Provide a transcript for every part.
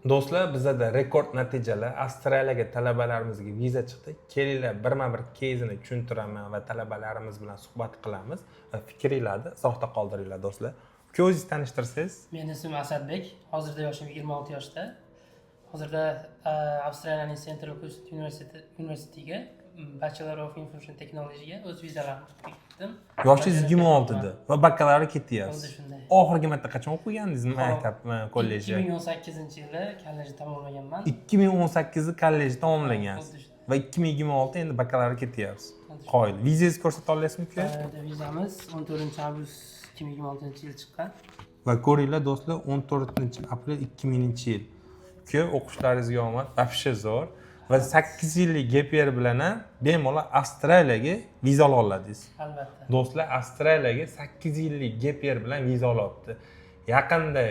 Do'stlar, bizada rekord natijalar. Avstraliyaga talabalarimizga viza chiqdi. Kelinglar, birma-bir keysini tushuntiraman va talabalarimiz bilan suhbat qilamiz va fikringlarni izohda qoldiringlar do'stlar. Uka, o'zingizni tanishtirsangiz? Mening ismim Asadbek. Hozirda yoshim 26 yoshda. Hozirda Avstraliyaning Central Coast University'ga Bachelor of Information Technology'ga o'z vizalarimni qildim. Yoshingiz 26 da va bakalavr ketyapsiz. Xuddi shunday. Oxirgi marta qachon o'qigandingiz maktab kollejda? 2018-yili kollejni tamomlaganman. 2018 kollejni tamomlagansiz Xuddi shunday. va 2026 endi bakalavr ketyapsiz. Qoyil. Vizangizni ko'rsata olasizmi uka? Vizamiz 14-avgust 2026-yil chiqqan. Va ko'ringlar do'stlar, 14-aprel 2000-yil. Uka, o'qishlaringizga omad, вообще zo'r. Va 8 yillik gap year bilan ham bemalol Avstraliyaga viza ola oladingiz. Albatta. Do'stlar, Avstraliyaga 8 yillik gap year bilan viza olyapti. Yaqinda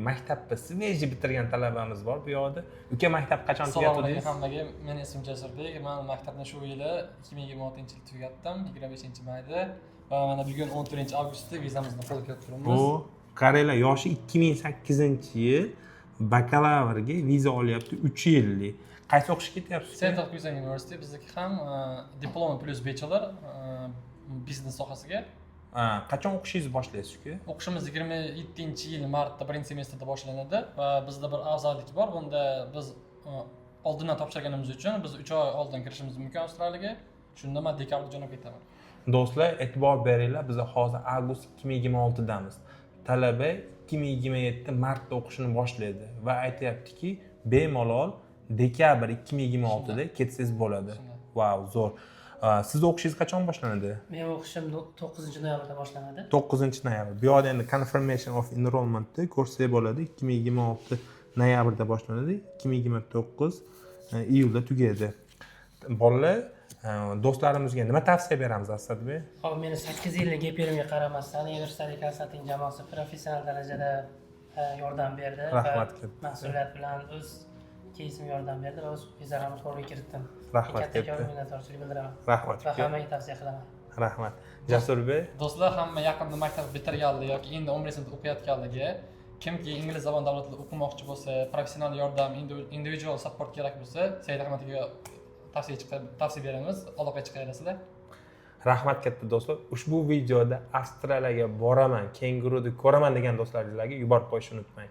maktabni sveji bitirgan talabamiz bor bu yoqda. Uka, maktab qachon tugatdingiz? Hammaga, men ismim Jasurbek. Men maktabni shu yili 2026-yil tugatdim, 25-mayda va mana bugun 14-avgustda vizamizni qo'lga kirittiramiz. Bu qaranglar, yoshi 2008-yil bakalavrga viza olyapti, 3 yillik. Qaysi o'qishga ketyapsiz? Central Coast University bizniki ham diplom plus bachelor biznes sohasiga. Qachon o'qishingizni boshlaysiz uka? O'qishimiz 27-yil martda birinchi semestrda boshlanadi va bizda bir afzallik bor. Bunda biz oldindan topshirganimiz uchun biz 3 oy oldin kirishimiz mumkin Avstraliyaga. Shunda men dekabrda jo'nab ketaman. Do'stlar, e'tibor beringlar, biz hozir avgust 2026 damiz. Talaba 2027 martda o'qishini boshlaydi va aytayaptiki, bemalol dekabr 2026 da ketsangiz bo'ladi. Wow, zo'r. Siz o'qishingiz qachon boshlanadi? Men o'qishim 9-noyabrda boshlanadi. 9-noyabr. Bu yerda endi confirmation of enrollmentni ko'rsak bo'ladi. 2026 noyabrda boshlanadi, 2029 iyulda tugaydi. Bolalar, do'stlarimizga nima tavsiya beramiz Asadbek? Hop, meni 8 yillik gap yerimga qaramasdan University Consulting jamoasi professional darajada yordam berdi. Rahmat katta. Mas'uliyat bilan o'z keysimga yordam berdi va o'z vizalarni qo'lga kiritdim. Rahmat katta. Katta minnatdorchilik bildiraman. Rahmat Va uka. hammaga tavsiya qilaman. Rahmat. Jasurbek? Do'stlar, hamma yaqinda maktab bitirganlar yoki endi 11 sinfda o'qiyotganlarga, kimki ingliz zabon davlatida o'qimoqchi bo'lsa, professional yordam, individual support kerak bo'lsa, Said Ahmadga tavsiya beramiz. Aloqa chiqaverasizlar. Rahmat katta do'stlar. Ushbu videoda Avstraliyaga boraman, kenguruni ko'raman degan do'stlaringizga yuborib qo'yishni unutmang.